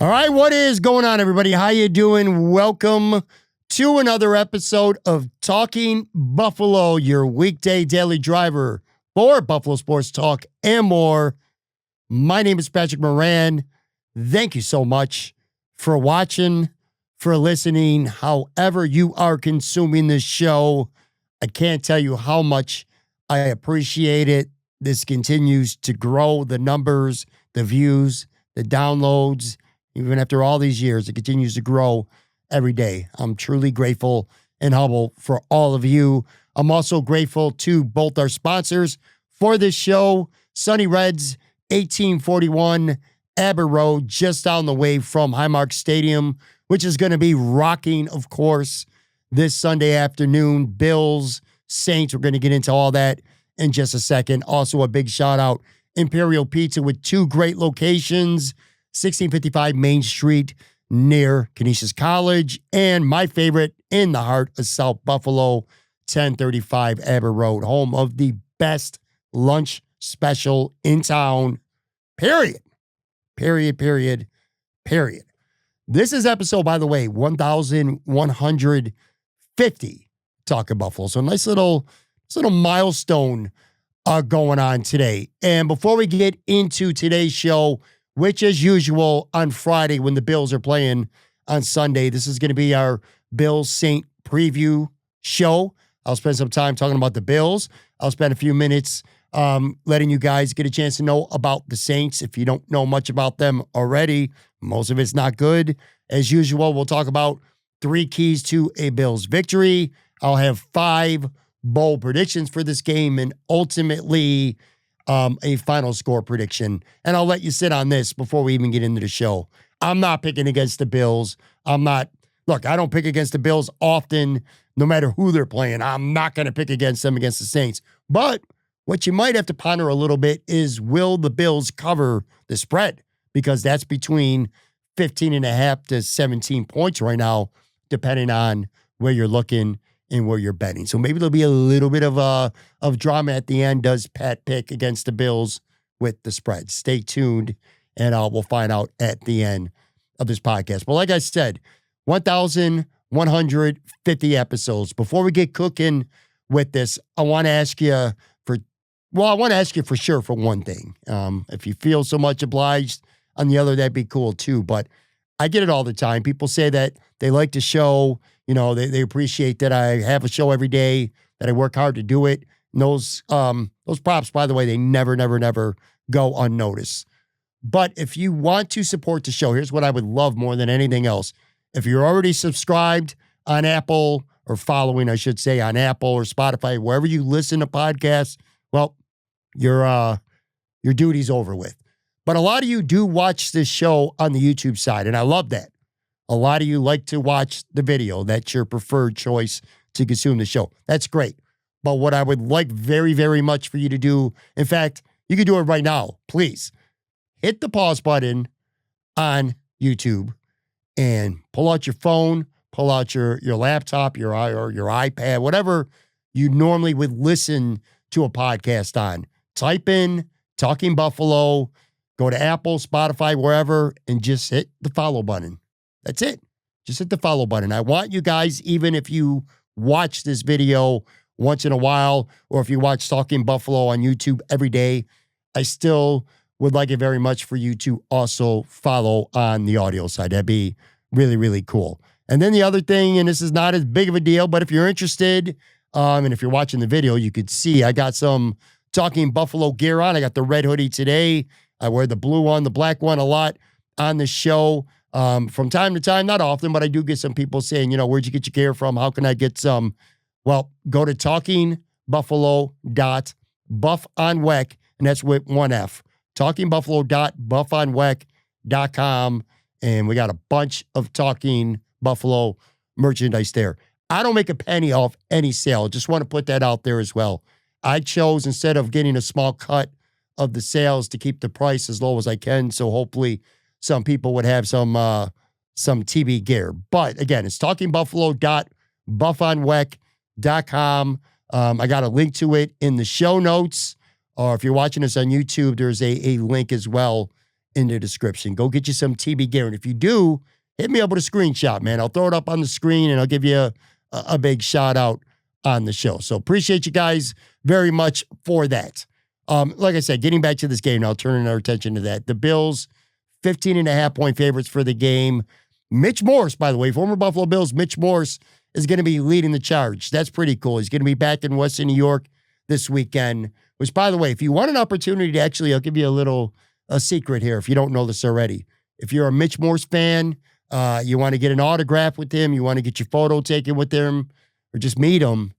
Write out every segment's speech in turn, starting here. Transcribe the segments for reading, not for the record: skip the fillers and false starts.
All right, what is going on, everybody? How you doing? Welcome to another episode of Talking Buffalo, your weekday daily driver for Buffalo Sports Talk and more. My name is Patrick Moran. Thank you so much for watching, for listening, however you are consuming this show. I can't tell you how much I appreciate it. This continues to grow, the numbers, the views, the downloads. Even after all these years, it continues to grow every day. I'm truly grateful and humble for all of you. I'm also grateful to both our sponsors for this show, Sunny Reds, 1841 Aber Road, just down the way from Highmark Stadium, which is going to be rocking, of course, this Sunday afternoon. Bills, Saints, we're going to get into all that in just a second. Also, a big shout out, Imperial Pizza with two great locations, 1655 Main Street near Canisius College, and my favorite, in the heart of South Buffalo, 1035 Aber Road, home of the best lunch special in town, period. This is episode, by the way, 1150 Talking Buffalo. So nice little milestone going on today. And before we get into today's show, which as usual on Friday when the Bills are playing on Sunday, this is going to be our Bills-Saint preview show. I'll spend some time talking about the Bills. I'll spend a few minutes letting you guys get a chance to know about the Saints. If you don't know much about them already, most of it's not good. As usual, we'll talk about 3 keys to a Bills victory. I'll have 5 bold predictions for this game and ultimately a final score prediction. And I'll let you sit on this before we even get into the show. I'm not picking against the Bills. I don't pick against the Bills often, no matter who they're playing. I'm not going to pick against them against the Saints. But what you might have to ponder a little bit is, will the Bills cover the spread? Because that's between 15.5 to 17 points right now, depending on where you're looking and where you're betting. So maybe there'll be a little bit of drama at the end. Does Pat pick against the Bills with the spread? Stay tuned, and we'll find out at the end of this podcast. But like I said, 1,150 episodes. Before we get cooking with this, I want to ask you for sure for one thing. If you feel so much obliged on the other, that'd be cool too. But I get it all the time. People say that they like the show. You know, they appreciate that I have a show every day, that I work hard to do it. And those props, by the way, they never go unnoticed. But if you want to support the show, here's what I would love more than anything else. If you're already subscribed on Apple, or following, I should say, on Apple or Spotify, wherever you listen to podcasts, well, your duty's over with. But a lot of you do watch this show on the YouTube side, and I love that. A lot of you like to watch the video. That's your preferred choice to consume the show. That's great. But what I would like very, very much for you to do, in fact, you can do it right now, please. Hit the pause button on YouTube and pull out your phone, pull out your laptop, your iPad, whatever you normally would listen to a podcast on. Type in Talking Buffalo, go to Apple, Spotify, wherever, and just hit the follow button. That's it. Just hit the follow button. I want you guys, even if you watch this video once in a while, or if you watch Talking Buffalo on YouTube every day, I still would like it very much for you to also follow on the audio side. That'd be really, really cool. And then the other thing, and this is not as big of a deal, but if you're interested, and if you're watching the video, you could see I got some Talking Buffalo gear on. I got the red hoodie today. I wear the blue one, the black one a lot on the show. From time to time, not often, but I do get some people saying, where'd you get your gear from? How can I get some? Well, go to talkingbuffalo.buffonwec, and that's with one F. talkingbuffalo.buffonwec.com, and we got a bunch of Talking Buffalo merchandise there. I don't make a penny off any sale. Just want to put that out there as well. I chose, instead of getting a small cut of the sales, to keep the price as low as I can. So hopefully some people would have some TV gear. But again, it's talkingbuffalo.buffonwec.com. I got a link to it in the show notes. Or if you're watching this on YouTube, there's a link as well in the description. Go get you some TB gear. And if you do, hit me up with a screenshot, man. I'll throw it up on the screen and I'll give you a big shout out on the show. So appreciate you guys very much for that. Like I said, getting back to this game now, turning our attention to that. The Bills, 15.5-point favorites for the game. Mitch Morse, by the way, former Buffalo Bills, Mitch Morse is going to be leading the charge. That's pretty cool. He's going to be back in Western New York this weekend, which, by the way, if you want an opportunity to actually, I'll give you a secret here if you don't know this already. If you're a Mitch Morse fan, you want to get an autograph with him, you want to get your photo taken with him, or just meet him,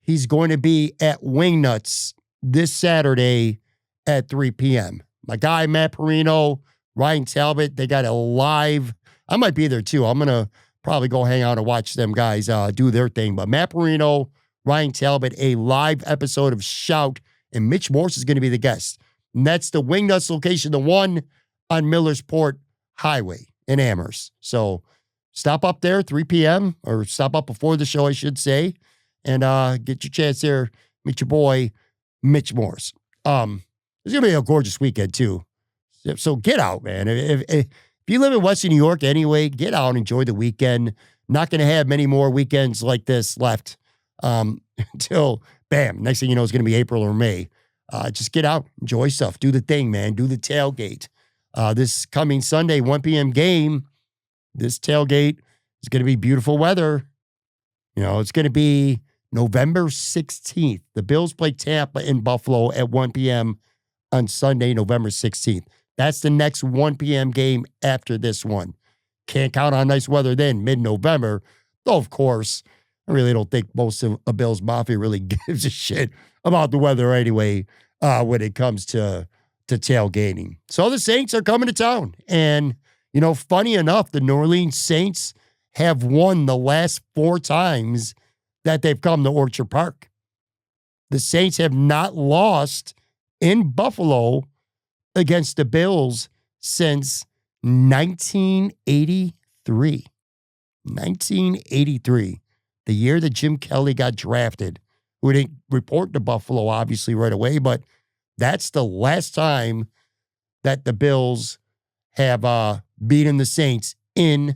he's going to be at Wingnuts this Saturday at 3 p.m. My guy, Matt Perino, Ryan Talbot, they got a live. I might be there too. I'm going to probably go hang out and watch them guys do their thing. But Matt Perino, Ryan Talbot, a live episode of Shout, and Mitch Morse is going to be the guest. And that's the Wingnuts location, the one on Millersport Highway in Amherst. So stop up there, 3 p.m., or stop up before the show, I should say, and get your chance there. Meet your boy, Mitch Morse. It's going to be a gorgeous weekend, too. So get out, man. If you live in Western New York anyway, get out and enjoy the weekend. Not going to have many more weekends like this left until, bam, next thing you know, it's going to be April or May. Just get out, enjoy stuff, do the thing, man. Do the tailgate. This coming Sunday, 1 p.m. game, this tailgate is going to be beautiful weather. You know, it's going to be November 16th. The Bills play Tampa in Buffalo at 1 p.m. on Sunday, November 16th. That's the next 1 p.m. game after this one. Can't count on nice weather then, mid-November. Though, of course, I really don't think most of Bills Mafia really gives a shit about the weather anyway when it comes to tailgating. So the Saints are coming to town. And, you know, funny enough, the New Orleans Saints have won the last 4 times that they've come to Orchard Park. The Saints have not lost in Buffalo against the Bills since 1983. 1983, the year that Jim Kelly got drafted. We didn't report to Buffalo, obviously, right away, but that's the last time that the Bills have beaten the Saints in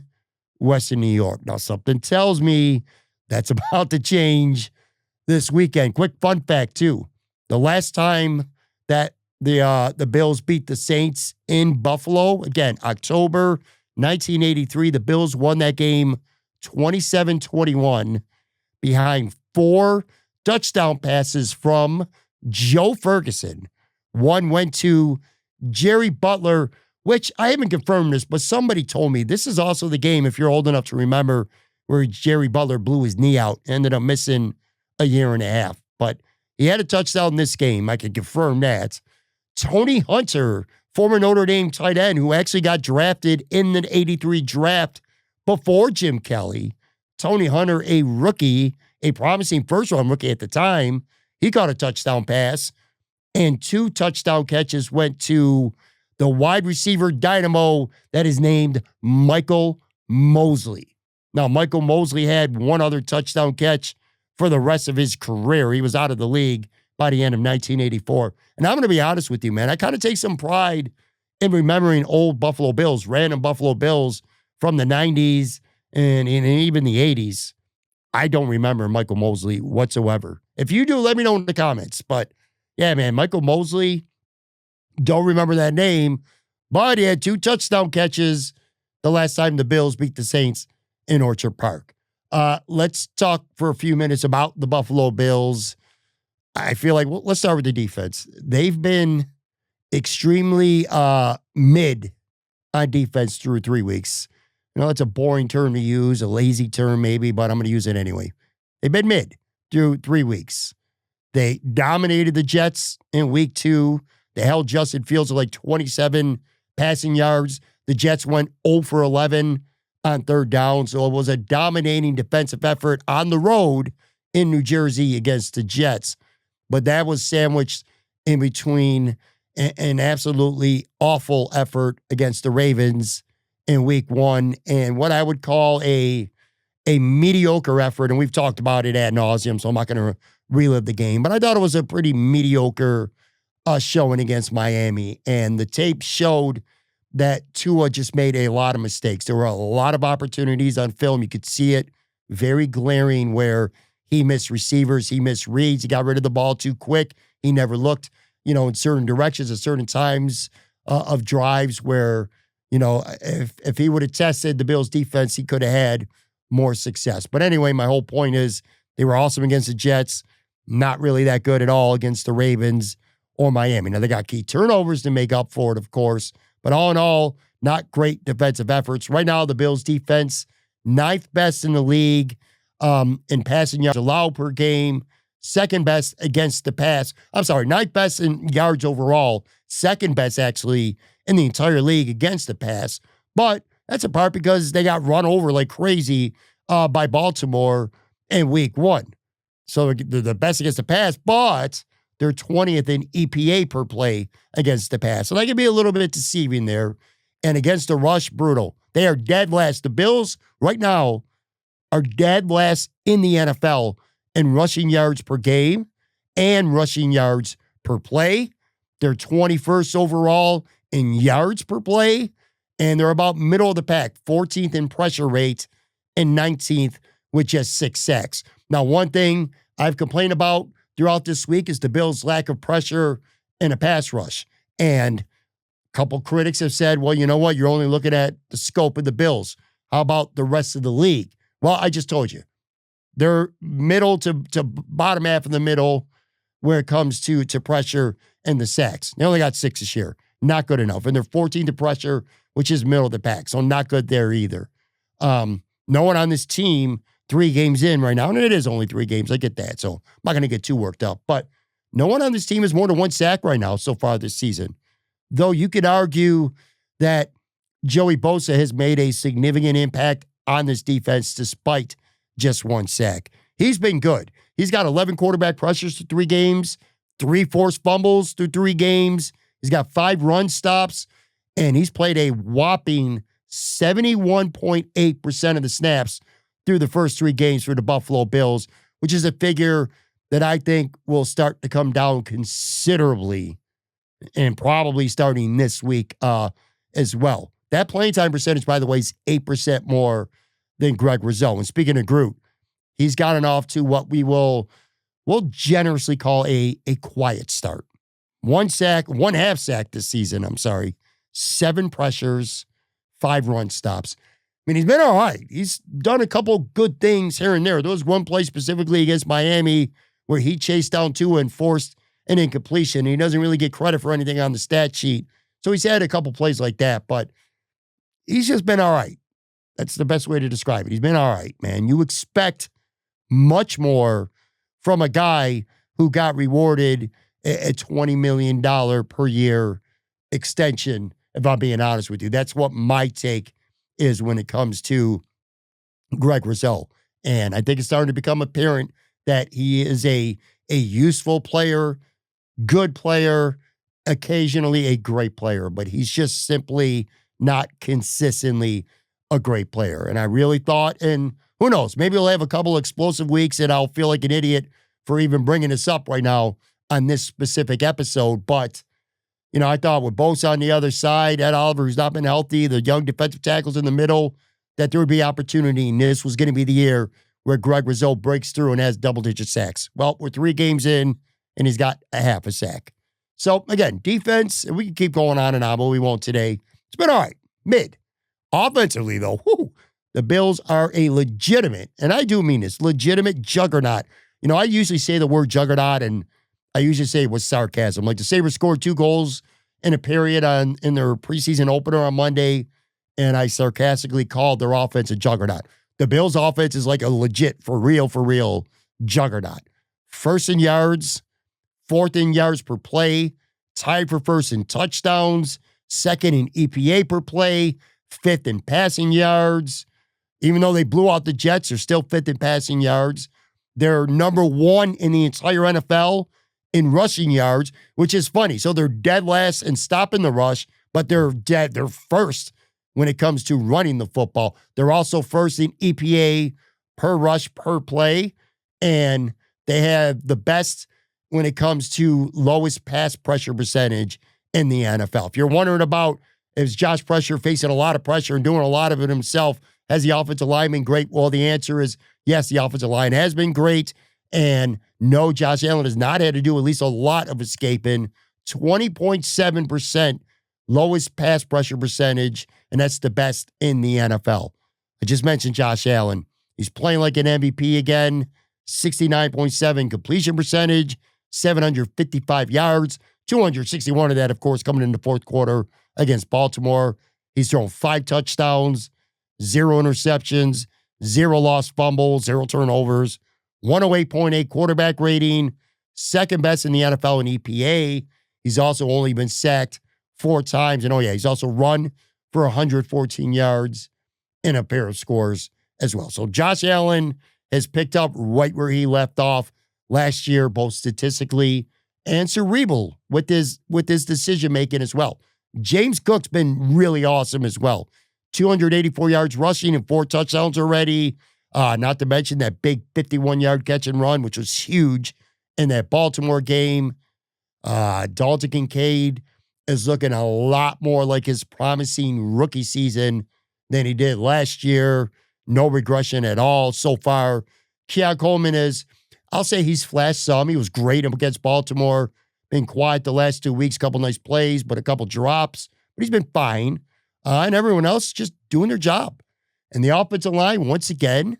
Western New York. Now, something tells me that's about to change this weekend. Quick fun fact, too. The last time that the Bills beat the Saints in Buffalo, again, October 1983, the Bills won that game 27-21 behind 4 touchdown passes from Joe Ferguson. One went to Jerry Butler, which I haven't confirmed this, but somebody told me this is also the game, if you're old enough to remember, where Jerry Butler blew his knee out, ended up missing a year and a half. But he had a touchdown in this game. I can confirm that. Tony Hunter, former Notre Dame tight end, who actually got drafted in the 83 draft before Jim Kelly. Tony Hunter, a rookie, a promising first-round rookie at the time. He got a touchdown pass, and 2 touchdown catches went to the wide receiver dynamo that is named Michael Mosley. Now, Michael Mosley had 1 other touchdown catch for the rest of his career. He was out of the league by the end of 1984. And I'm going to be honest with you, man. I kind of take some pride in remembering old Buffalo Bills, random Buffalo Bills from the 90s and even the 80s. I don't remember Michael Mosley whatsoever. If you do, let me know in the comments. But yeah, man, Michael Mosley, don't remember that name, but he had 2 touchdown catches the last time the Bills beat the Saints in Orchard Park. Let's talk for a few minutes about the Buffalo Bills. I feel like, well, let's start with the defense. They've been extremely mid on defense through 3 weeks. You know, it's a boring term to use, a lazy term maybe, but I'm going to use it anyway. They've been mid through 3 weeks. They dominated the Jets in week 2. They held Justin Fields to like 27 passing yards. The Jets went 0 for 11 on 3rd down. So it was a dominating defensive effort on the road in New Jersey against the Jets. But that was sandwiched in between an absolutely awful effort against the Ravens in week 1 and what I would call a mediocre effort. And we've talked about it ad nauseum, so I'm not going to relive the game. But I thought it was a pretty mediocre showing against Miami. And the tape showed that Tua just made a lot of mistakes. There were a lot of opportunities on film. You could see it very glaring where he missed receivers, he missed reads, he got rid of the ball too quick. He never looked, in certain directions at certain times of drives where, if he would have tested the Bills defense, he could have had more success. But anyway, my whole point is they were awesome against the Jets, not really that good at all against the Ravens or Miami. Now, they got key turnovers to make up for it, of course, but all in all, not great defensive efforts. Right now, the Bills defense, ninth best in the league in passing yards allowed per game, second best against the pass. I'm sorry, ninth best in yards overall, second best actually in the entire league against the pass. But that's in part because they got run over like crazy by Baltimore in week 1. So they're the best against the pass, but they're 20th in EPA per play against the pass. So that can be a little bit deceiving there. And against the rush, brutal. They are dead last. The Bills right now are dead last in the NFL in rushing yards per game and rushing yards per play. They're 21st overall in yards per play, and they're about middle of the pack, 14th in pressure rate and 19th with just 6 sacks. Now, one thing I've complained about throughout this week is the Bills' lack of pressure in a pass rush. And a couple critics have said, well, you know what? You're only looking at the scope of the Bills. How about the rest of the league? Well, I just told you. They're middle to bottom half of the middle where it comes to pressure and the sacks. They only got 6 this year. Not good enough. And they're 14th to pressure, which is middle of the pack. So not good there either. No one on this team 3 games in right now, and it is only 3 games. I get that. So I'm not going to get too worked up. But no one on this team has more than 1 sack right now so far this season. Though you could argue that Joey Bosa has made a significant impact on this defense despite just 1 sack. He's been good. He's got 11 quarterback pressures through 3 games, 3 forced fumbles through 3 games. He's got 5 run stops, and he's played a whopping 71.8% of the snaps through the first 3 games for the Buffalo Bills, which is a figure that I think will start to come down considerably and probably starting this week as well. That playing time percentage, by the way, is 8% more than Greg Rousseau. And speaking of Groot, he's gotten off to what we'll generously call a quiet start. 1 sack, 1/2 sack this season, 7 pressures, 5 run stops. I mean, he's been all right. He's done a couple good things here and there. There was one play specifically against Miami where he chased down Tua and forced an incompletion. He doesn't really get credit for anything on the stat sheet. So he's had a couple plays like that, but he's just been all right. That's the best way to describe it. He's been all right, man. You expect much more from a guy who got rewarded a $20 million per year extension, if I'm being honest with you. That's what my take is when it comes to Greg Rousseau. And I think it's starting to become apparent that he is a useful player, good player, occasionally a great player, but he's just simply not consistently a great player. And I really thought, and who knows, maybe he'll have a couple explosive weeks and I'll feel like an idiot for even bringing this up right now on this specific episode. But, I thought with Bosa on the other side, Ed Oliver, who's not been healthy, the young defensive tackles in the middle, that there would be opportunity. And this was going to be the year where Greg Rousseau breaks through and has double-digit sacks. Well, we're 3 games in, and he's got a 1/2 sack. So, again, defense, we can keep going on and on, but we won't today. It's been all right. Mid. Offensively, though, the Bills are a legitimate, and I do mean this, legitimate juggernaut. I usually say the word juggernaut, and I usually say it with sarcasm. Like the Sabres scored 2 goals in a period in their preseason opener on Monday, and I sarcastically called their offense a juggernaut. The Bills' offense is like a legit, for real juggernaut. First in yards, 4th in yards per play, tied for first in touchdowns, 2nd in EPA per play, 5th in passing yards. Even though they blew out the Jets, they're still 5th in passing yards. They're number 1 in the entire NFL in rushing yards, which is funny. So they're dead last in stopping the rush, but they're first when it comes to running the football. They're also first in EPA per rush per play, and they have the best when it comes to lowest pass pressure percentage in the NFL. If you're wondering about Is Josh Pressure facing a lot of pressure and doing a lot of it himself? Has the offensive line been great? Well, the answer is yes, the offensive line has been great. And no, Josh Allen has not had to do at least a lot of escaping. 20.7% lowest pass pressure percentage, and that's the best in the NFL. I just mentioned Josh Allen. He's playing like an MVP again. 69.7 completion percentage, 755 yards, 261 of that, of course, coming in the fourth quarter against Baltimore. He's thrown 5 touchdowns, 0 interceptions, 0 lost fumbles, 0 turnovers, 108.8 quarterback rating, second best in the NFL in EPA. He's also only been sacked 4 times. And he's also run for 114 yards in a pair of scores as well. So Josh Allen has picked up right where he left off last year, both statistically and cerebral with his decision making as well. James Cook's been really awesome as well. 284 yards rushing and 4 touchdowns already. Not to mention that big 51-yard catch and run, which was huge in that Baltimore game. Dalton Kincaid is looking a lot more like his promising rookie season than he did last year. No regression at all so far. Keon Coleman I'll say he's flashed some. He was great up against Baltimore. Been quiet the last 2 weeks, couple nice plays, but a couple drops. But he's been fine. And everyone else just doing their job. And the offensive line, once again,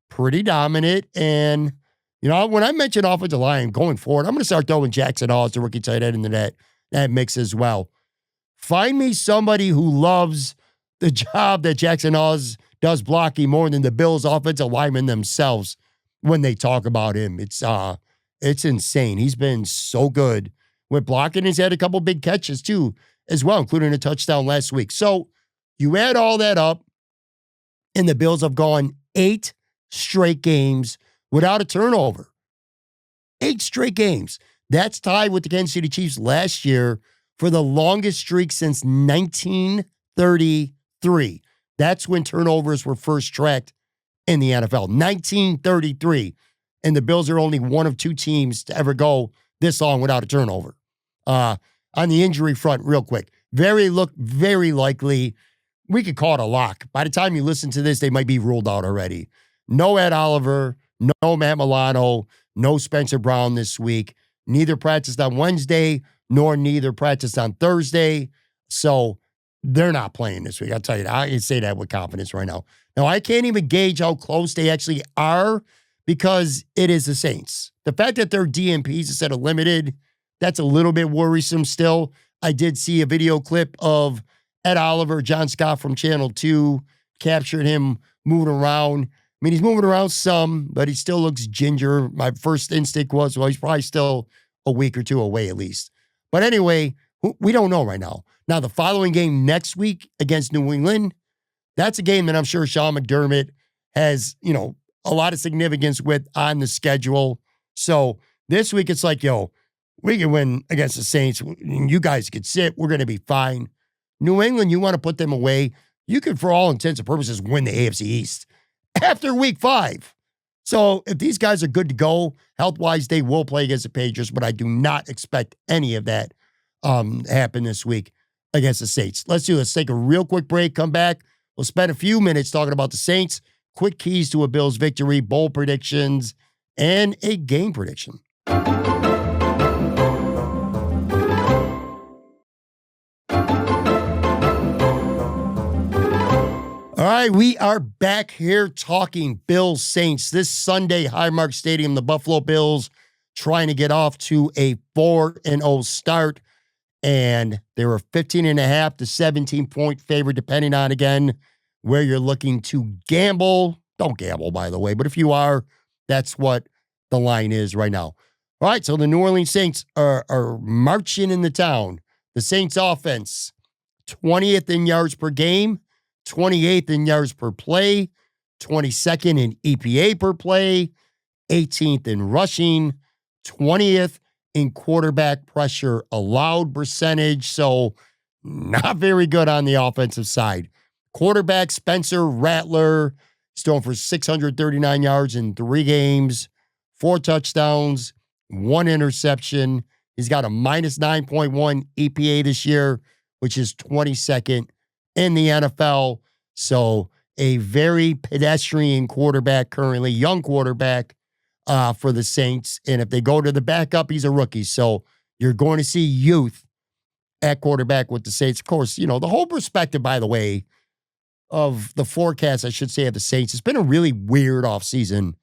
pretty dominant. And, when I mention offensive line going forward, I'm going to start throwing Jackson Hall as the rookie tight end into that mix as well. Find me somebody who loves the job that Jackson Hall does blocking more than the Bills' offensive linemen themselves when they talk about him. It's insane. He's been so good with blocking. He's had a couple big catches too, as well, including a touchdown last week. So you add all that up, and the Bills have gone 8 straight games without a turnover. 8 straight games. That's tied with the Kansas City Chiefs last year for the longest streak since 1933. That's when turnovers were first tracked in the NFL. 1933. And the Bills are only one of 2 teams to ever go this long without a turnover. On the injury front, real quick, very likely, we could call it a lock. By the time you listen to this, they might be ruled out already. No Ed Oliver, no Matt Milano, no Spencer Brown this week. Neither practiced on Wednesday, nor neither practiced on Thursday. So they're not playing this week. I'll tell you that. I can say that with confidence right now. Now, I can't even gauge how close they actually are because it is the Saints. The fact that they're DMPs instead of limited, that's a little bit worrisome still. I did see a video clip of Ed Oliver, John Scott from Channel 2, captured him moving around. I mean, he's moving around some, but he still looks ginger. My first instinct was, well, he's probably still a week or 2 away at least. But anyway, we don't know right now. Now, the following game next week against New England, that's a game that I'm sure Sean McDermott has, a lot of significance with on the schedule. So this week, it's like, we can win against the Saints. You guys could sit. We're going to be fine. New England, you want to put them away. You could, for all intents and purposes, win the AFC East after week 5. So if these guys are good to go, health-wise, they will play against the Patriots, but I do not expect any of that happen this week against the Saints. Let's do this. Take a real quick break, come back. We'll spend a few minutes talking about the Saints, quick keys to a Bills victory, bowl predictions, and a game prediction. All right, we are back here talking Bills Saints this Sunday, Highmark Stadium. The Buffalo Bills trying to get off to a 4-0 start, and they were 15.5 to 17-point favorite, depending on, again, where you're looking to gamble. Don't gamble, by the way, but if you are, that's what the line is right now. All right, so the New Orleans Saints are marching in the town. The Saints offense, 20th in yards per game, 28th in yards per play, 22nd in EPA per play, 18th in rushing, 20th in quarterback pressure allowed percentage. So not very good on the offensive side. Quarterback Spencer Rattler, he's throwing for 639 yards in 3 games, 4 touchdowns, 1 interception. He's got a minus 9.1 EPA this year, which is 22nd in the NFL. So a very pedestrian quarterback currently, young quarterback for the Saints. And if they go to the backup, he's a rookie. So you're going to see youth at quarterback with the Saints. Of course, the whole perspective, by the way, of the forecast, I should say, of the Saints, it's been a really weird offseason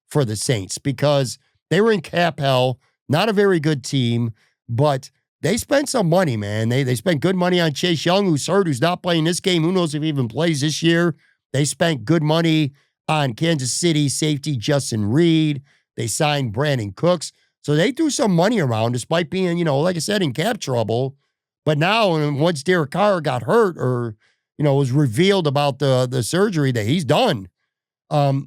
for the Saints because they were in cap hell, not a very good team, but they spent some money, man. They spent good money on Chase Young, who's hurt, who's not playing this game. Who knows if he even plays this year? They spent good money on Kansas City safety Justin Reed. They signed Brandon Cooks. So they threw some money around despite being, like I said, in cap trouble. But now, once Derek Carr got hurt or, was revealed about the surgery that he's done,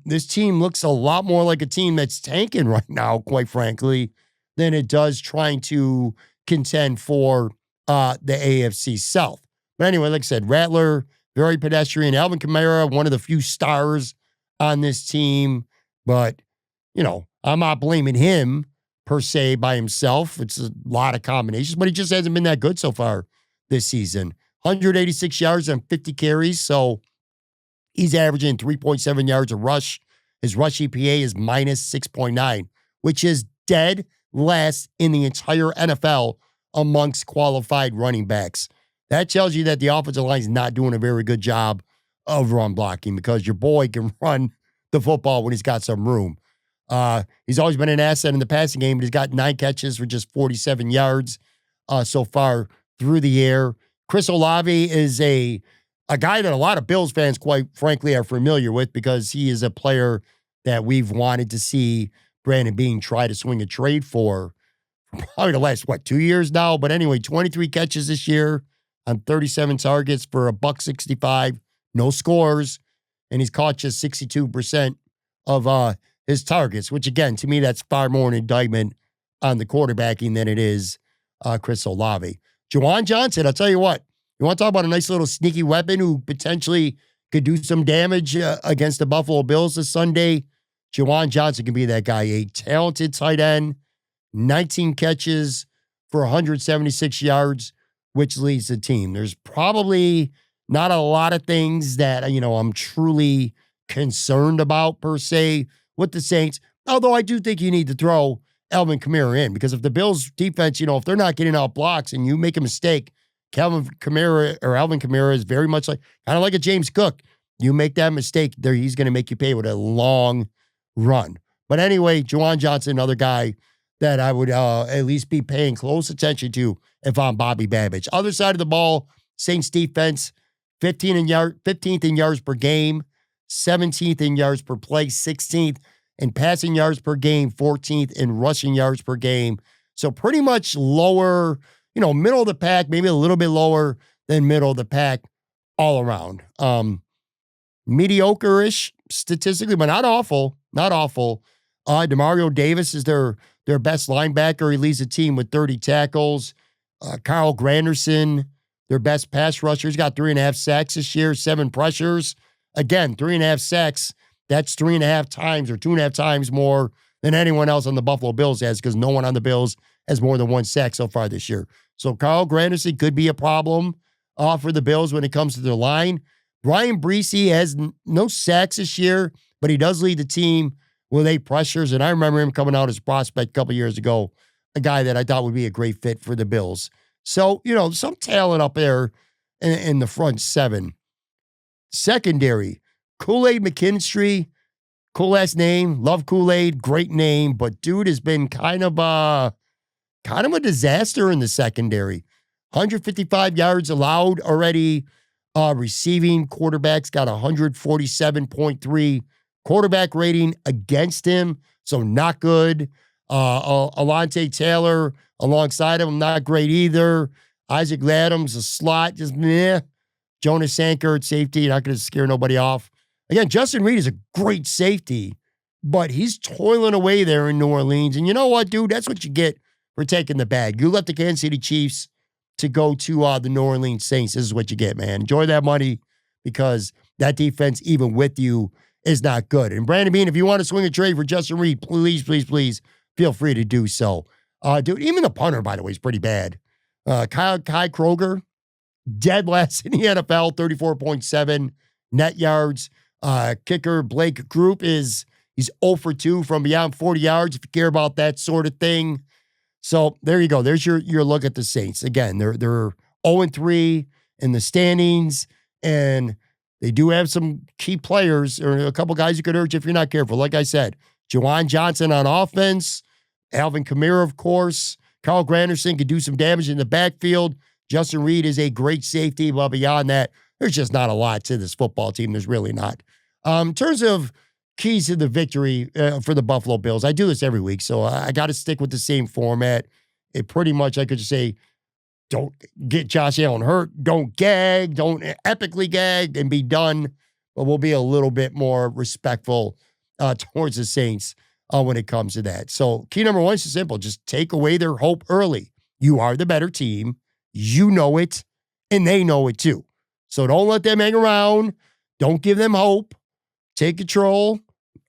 this team looks a lot more like a team that's tanking right now, quite frankly, than it does trying to contend for the AFC South. But anyway, like I said, Rattler, very pedestrian. Alvin Kamara, one of the few stars on this team. But, I'm not blaming him per se by himself. It's a lot of combinations, but he just hasn't been that good so far this season. 186 yards on 50 carries, so he's averaging 3.7 yards a rush. His rush EPA is minus 6.9, which is dead last in the entire NFL amongst qualified running backs. That tells you that the offensive line is not doing a very good job of run blocking because your boy can run the football when he's got some room. He's always been an asset in the passing game, but he's got 9 catches for just 47 yards so far through the air. Chris Olave is a guy that a lot of Bills fans, quite frankly, are familiar with because he is a player that we've wanted to see Brandon Beane try to swing a trade for probably the last, 2 years now? But anyway, 23 catches this year on 37 targets for $165, no scores, and he's caught just 62% of his targets, which again, to me, that's far more an indictment on the quarterbacking than it is Chris Olave. Juwan Johnson, I'll tell you what, you want to talk about a nice little sneaky weapon who potentially could do some damage against the Buffalo Bills this Sunday? Juwan Johnson can be that guy, a talented tight end, 19 catches for 176 yards, which leads the team. There's probably not a lot of things that, I'm truly concerned about per se with the Saints, although I do think you need to throw Alvin Kamara in because if the Bills defense, if they're not getting out blocks and you make a mistake, Alvin Kamara is very much kind of like a James Cook. You make that mistake there, he's going to make you pay with a long run. But anyway, Juwan Johnson, another guy that I would at least be paying close attention to if I'm Bobby Babich. Other side of the ball, Saints defense, 15th in yards per game, 17th in yards per play, 16th in passing yards per game, 14th in rushing yards per game. So pretty much lower, middle of the pack, maybe a little bit lower than middle of the pack all around. Mediocre-ish statistically, but not awful. Not awful. Demario Davis is their best linebacker. He leads the team with 30 tackles. Carl Granderson, their best pass rusher. He's got 3.5 sacks this year, 7 pressures. Again, 3.5 sacks. That's 3.5 times or 2.5 times more than anyone else on the Buffalo Bills has because no one on the Bills has more than 1 sack so far this year. So Carl Granderson could be a problem for the Bills when it comes to their line. Brian Breesy has no sacks this year, but he does lead the team with 8 pressures. And I remember him coming out as a prospect a couple years ago, a guy that I thought would be a great fit for the Bills. So, some talent up there in the front 7. Secondary, Kool-Aid McKinstry, cool ass name, love Kool-Aid, great name, but dude has been kind of a disaster in the secondary. 155 yards allowed already receiving. Quarterback's got 147.3 quarterback rating against him, so not good. Alontae Taylor alongside him, not great either. Isaac Adams, a slot, just meh. Jonas Sanker at safety, not going to scare nobody off. Again, Justin Reed is a great safety, but he's toiling away there in New Orleans. And you know what, dude? That's what you get for taking the bag. You left the Kansas City Chiefs to go to the New Orleans Saints. This is what you get, man. Enjoy that money because that defense, even with you, is not good. And Brandon Beane, if you want to swing a trade for Justin Reed, please, please, please feel free to do so. Dude, even the punter, by the way, is pretty bad. Kai Kroger, dead last in the NFL, 34.7 net yards. Kicker Blake Group he's 0 for 2 from beyond 40 yards, if you care about that sort of thing. So there you go. There's your look at the Saints. Again, they're 0-3 in the standings, and they do have some key players, or a couple guys you could urge if you're not careful. Like I said, Juwan Johnson on offense, Alvin Kamara, of course. Carl Granderson could do some damage in the backfield. Justin Reed is a great safety, but beyond that, there's just not a lot to this football team. There's really not. In terms of keys to the victory for the Buffalo Bills, I do this every week, so I got to stick with the same format. It pretty much, I could just say, don't get Josh Allen hurt, don't gag, don't epically gag, and be done. But we'll be a little bit more respectful towards the Saints when it comes to that. So key number one is simple. Just take away their hope early. You are the better team. You know it, and they know it too. So don't let them hang around. Don't give them hope. Take control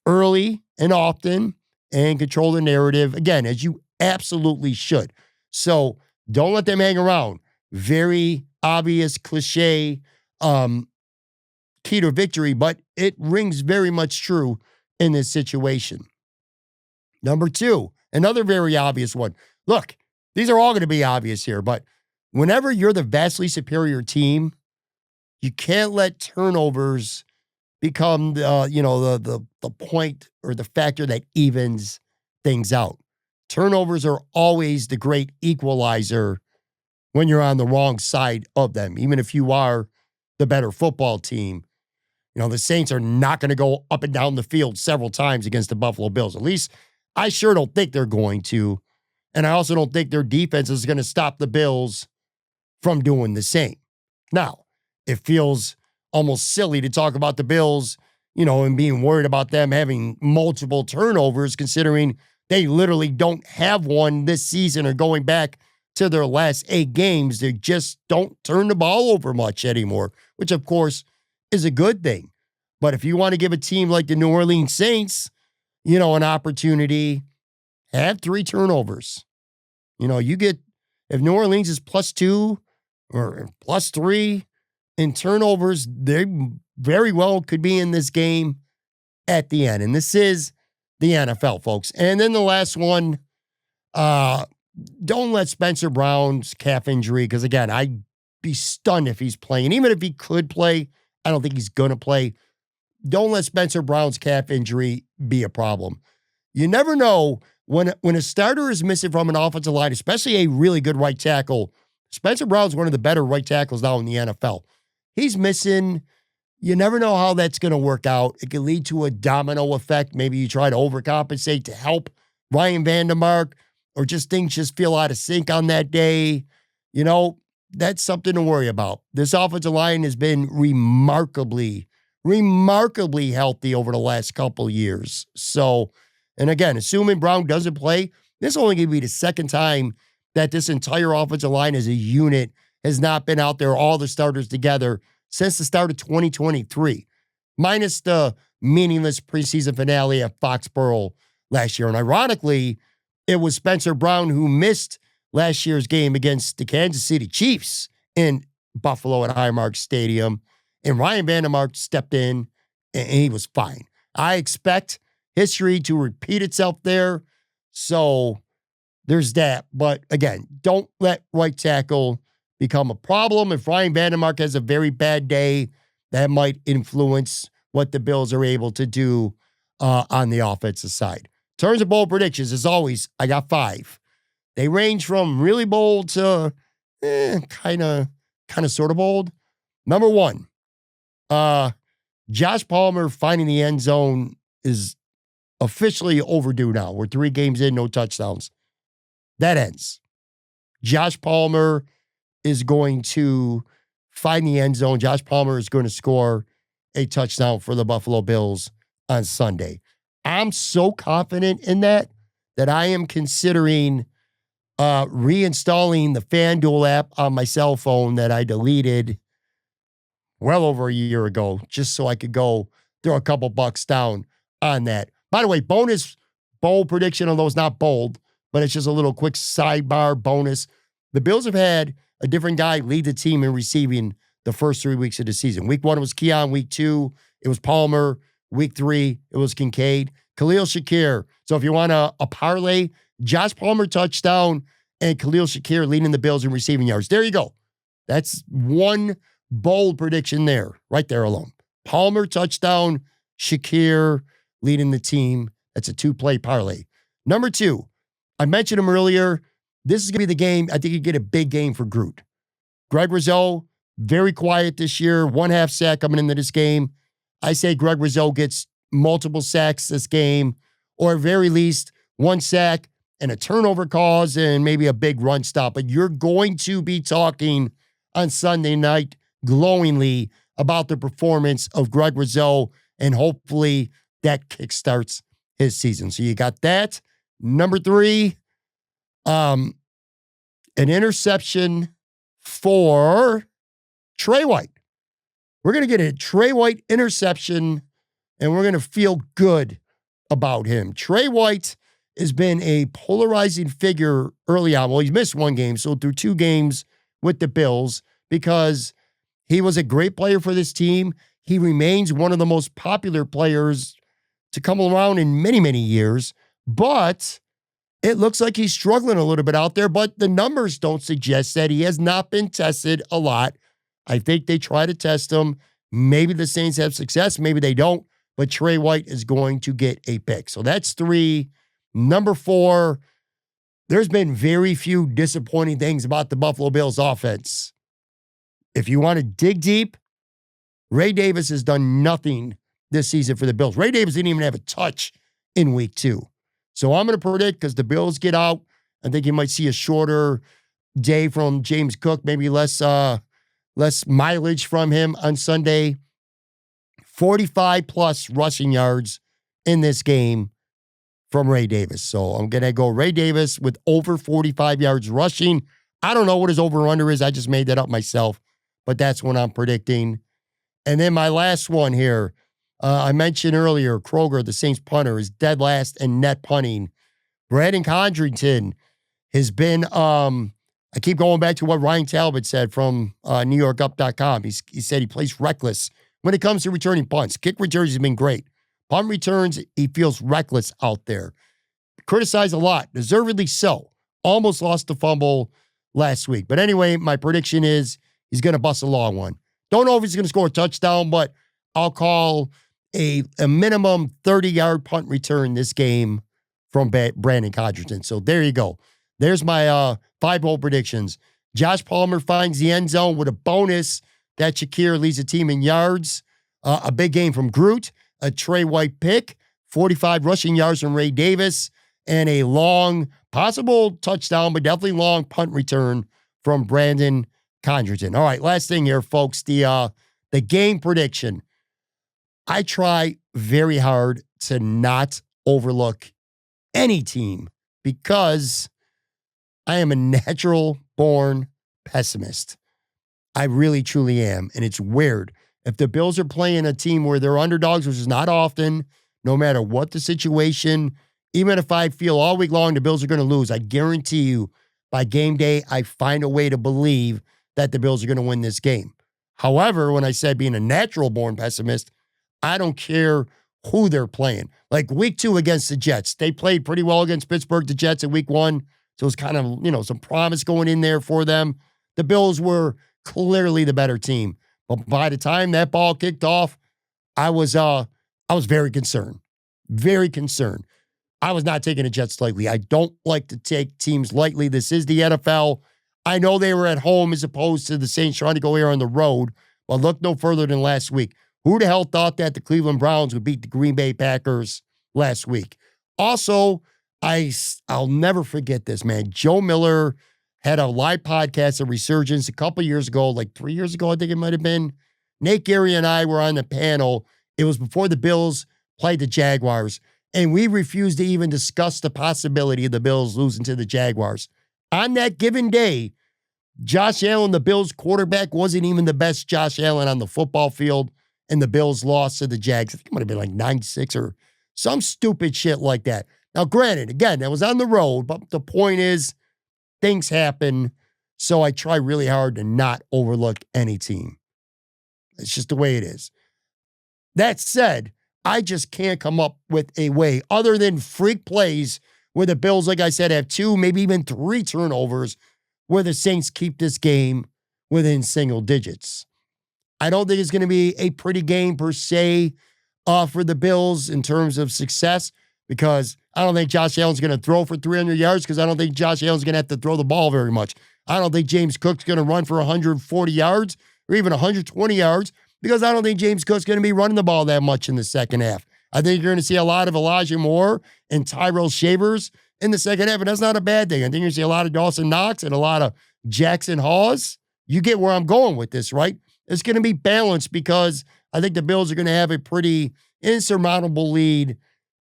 early and often and control the narrative, again, as you absolutely should. So don't let them hang around. Very obvious cliche key to victory, but it rings very much true in this situation. Number two, another very obvious one. Look, these are all going to be obvious here, but whenever you're the vastly superior team, you can't let turnovers become the point or the factor that evens things out. Turnovers are always the great equalizer when you're on the wrong side of them, even if you are the better football team. You know, the Saints are not going to go up and down the field several times against the Buffalo Bills. At least I sure don't think they're going to. And I also don't think their defense is going to stop the Bills from doing the same. Now, it feels almost silly to talk about the Bills, and being worried about them having multiple turnovers, considering they literally don't have one this season, or going back to their last 8 games. They just don't turn the ball over much anymore, which of course is a good thing. But if you want to give a team like the New Orleans Saints, an opportunity, have 3 turnovers. If New Orleans is +2 or +3 in turnovers, they very well could be in this game at the end. And this is the NFL, folks. And then the last one, don't let Spencer Brown's calf injury, because again, I'd be stunned if he's playing. Even if he could play, I don't think he's going to play. Don't let Spencer Brown's calf injury be a problem. You never know when a starter is missing from an offensive line, especially a really good right tackle. Spencer Brown's one of the better right tackles now in the NFL. He's missing. You never know how that's going to work out. It can lead to a domino effect. Maybe you try to overcompensate to help Ryan Vandermark, or just things just feel out of sync on that day. That's something to worry about. This offensive line has been remarkably healthy over the last couple years. So, and again, assuming Brown doesn't play, this is only going to be the second time that this entire offensive line as a unit has not been out there, all the starters together, since the start of 2023, minus the meaningless preseason finale at Foxborough last year. And ironically, it was Spencer Brown who missed last year's game against the Kansas City Chiefs in Buffalo at Highmark Stadium. And Ryan Vandermark stepped in, and he was fine. I expect history to repeat itself there. So there's that. But again, don't let right tackle become a problem. If Ryan Vandermark has a very bad day, that might influence what the Bills are able to do on the offensive side. In terms of bold predictions, as always, I got 5. They range from really bold to kind of sort of bold. Number 1, Josh Palmer finding the end zone is officially overdue now. We're 3 games in, no touchdowns. That ends. Josh Palmer is going to find the end zone. Josh Palmer is going to score a touchdown for the Buffalo Bills on Sunday. I'm so confident in that I am considering reinstalling the FanDuel app on my cell phone that I deleted well over a year ago, just so I could go throw a couple bucks down on that. By the way, bonus bold prediction, although it's not bold, but it's just a little quick sidebar bonus. The Bills have had a different guy lead the team in receiving the first 3 weeks of the season. Week 1, it was Keon. Week 2, it was Palmer. Week 3, it was Kincaid. Khalil Shakir. So if you want a parlay, Josh Palmer touchdown and Khalil Shakir leading the Bills in receiving yards. There you go. That's one bold prediction there, right there alone. Palmer touchdown, Shakir leading the team. That's a 2-play parlay. Number 2, I mentioned him earlier. This is going to be the game. I think you get a big game for Groot. Greg Rizzo, very quiet this year. 1/2 sack coming into this game. I say Greg Rizzo gets multiple sacks this game, or at very least 1 sack and a turnover cause and maybe a big run stop. But you're going to be talking on Sunday night glowingly about the performance of Greg Rizzo, and hopefully that kickstarts his season. So you got that. Number 3, an interception for Trey White. We're going to get a Trey White interception, and we're going to feel good about him. Trey White has been a polarizing figure early on. Well, he's missed 1 game, so through 2 games with the Bills, because he was a great player for this team. He remains one of the most popular players to come around in many, many years, but it looks like he's struggling a little bit out there, but the numbers don't suggest that. He has not been tested a lot. I think they try to test him. Maybe the Saints have success. Maybe they don't. But Trey White is going to get a pick. So that's 3. Number 4, there's been very few disappointing things about the Buffalo Bills offense. If you want to dig deep, Ray Davis has done nothing this season for the Bills. Ray Davis didn't even have a touch in week 2. So I'm going to predict, because the Bills get out, I think you might see a shorter day from James Cook, maybe less mileage from him on Sunday. 45-plus rushing yards in this game from Ray Davis. So I'm going to go Ray Davis with over 45 yards rushing. I don't know what his over-under is. I just made that up myself, but that's what I'm predicting. And then my last one here, I mentioned earlier, Kroger, the Saints punter, is dead last in net punting. Brandon Condrington has been, I keep going back to what Ryan Talbot said from NewYorkUp.com. He said he plays reckless when it comes to returning punts. Kick returns has been great. Punt returns, he feels reckless out there. Criticized a lot, deservedly so. Almost lost the fumble last week. But anyway, my prediction is he's going to bust a long one. Don't know if he's going to score a touchdown, but I'll call a minimum 30-yard punt return this game from Brandon Condrington. So there you go. There's my 5 bold predictions. Josh Palmer finds the end zone with a bonus that Shakir leads the team in yards. A big game from Groot, a Trey White pick, 45 rushing yards from Ray Davis, and a long, possible touchdown, but definitely long punt return from Brandon Condrington. All right, last thing here, folks, the game prediction. I try very hard to not overlook any team because I am a natural-born pessimist. I really, truly am, and it's weird. If the Bills are playing a team where they're underdogs, which is not often, no matter what the situation, even if I feel all week long the Bills are going to lose, I guarantee you by game day, I find a way to believe that the Bills are going to win this game. However, when I said being a natural-born pessimist, I don't care who they're playing. Like week 2 against the Jets, they played pretty well against Pittsburgh, the Jets in week 1. So it's kind of, some promise going in there for them. The Bills were clearly the better team. But by the time that ball kicked off, I was very concerned. Very concerned. I was not taking the Jets lightly. I don't like to take teams lightly. This is the NFL. I know they were at home as opposed to the Saints trying to go here on the road. But look no further than last week. Who the hell thought that the Cleveland Browns would beat the Green Bay Packers last week? Also, I'll never forget this, man. Joe Miller had a live podcast of Resurgence a couple years ago, like 3 years ago, I think it might have been. Nate Gary and I were on the panel. It was before the Bills played the Jaguars, and we refused to even discuss the possibility of the Bills losing to the Jaguars. On that given day, Josh Allen, the Bills quarterback, wasn't even the best Josh Allen on the football field, and the Bills lost to the Jags. I think it might have been like 9-6 or some stupid shit like that. Now, granted, again, that was on the road, but the point is things happen. So I try really hard to not overlook any team. It's just the way it is. That said, I just can't come up with a way other than freak plays where the Bills, like I said, have 2, maybe even 3 turnovers where the Saints keep this game within single digits. I don't think it's going to be a pretty game per se for the Bills in terms of success because I don't think Josh Allen's going to throw for 300 yards because I don't think Josh Allen's going to have to throw the ball very much. I don't think James Cook's going to run for 140 yards or even 120 yards because I don't think James Cook's going to be running the ball that much in the second half. I think you're going to see a lot of Elijah Moore and Tyrell Shavers in the second half, and that's not a bad thing. I think you're going to see a lot of Dawson Knox and a lot of Jackson Hawes. You get where I'm going with this, right? It's going to be balanced because I think the Bills are going to have a pretty insurmountable lead,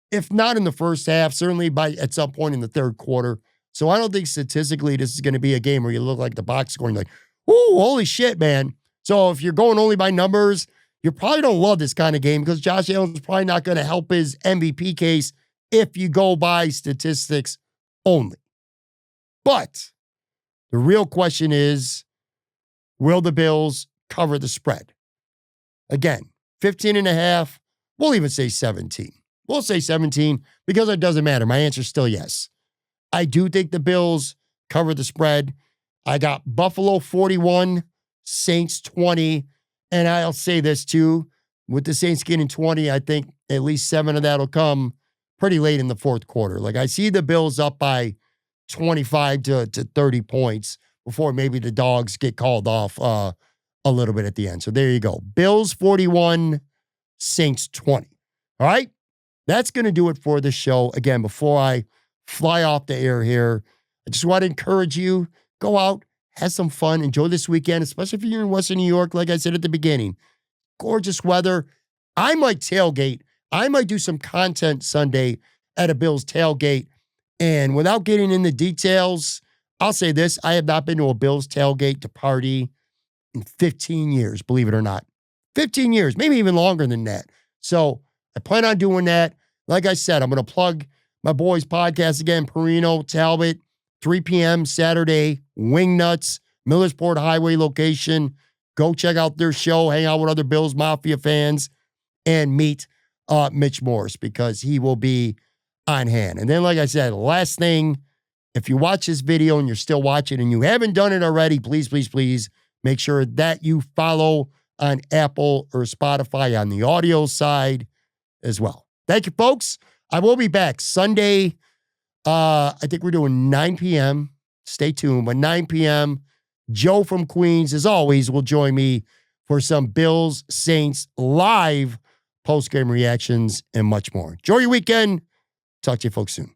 if not in the first half, certainly at some point in the third quarter. So I don't think statistically this is going to be a game where you look like the box scoring like, ooh, holy shit, man. So if you're going only by numbers, you probably don't love this kind of game because Josh Allen's probably not going to help his MVP case if you go by statistics only. But the real question is, will the Bills cover the spread? Again, 15.5, we'll even say 17. We'll say 17 because it doesn't matter. My answer is still yes. I do think the Bills cover the spread. I got Buffalo 41, Saints 20. And I'll say this too, with the Saints getting 20, I think at least 7 of that will come pretty late in the fourth quarter. Like I see the Bills up by 25 to 30 points before maybe the dogs get called off a little bit at the end. So there you go. Bills 41, Saints 20. All right? That's going to do it for the show. Again, before I fly off the air here, I just want to encourage you, go out, have some fun, enjoy this weekend, especially if you're in Western New York, like I said at the beginning. Gorgeous weather. I might tailgate. I might do some content Sunday at a Bills tailgate. And without getting into details, I'll say this. I have not been to a Bills tailgate to party in 15 years, believe it or not. 15 years, maybe even longer than that. So I plan on doing that. Like I said, I'm going to plug my boys' podcast again, Perino, Talbot, 3 p.m. Saturday, Wingnuts, Millersport Highway location. Go check out their show, hang out with other Bills Mafia fans, and meet Mitch Morse because he will be on hand. And then, like I said, last thing, if you watch this video and you're still watching and you haven't done it already, please, please, please make sure that you follow on Apple or Spotify on the audio side as well. Thank you, folks. I will be back Sunday. I think we're doing 9 p.m. Stay tuned. But 9 p.m., Joe from Queens, as always, will join me for some Bills Saints live post-game reactions and much more. Enjoy your weekend. Talk to you folks soon.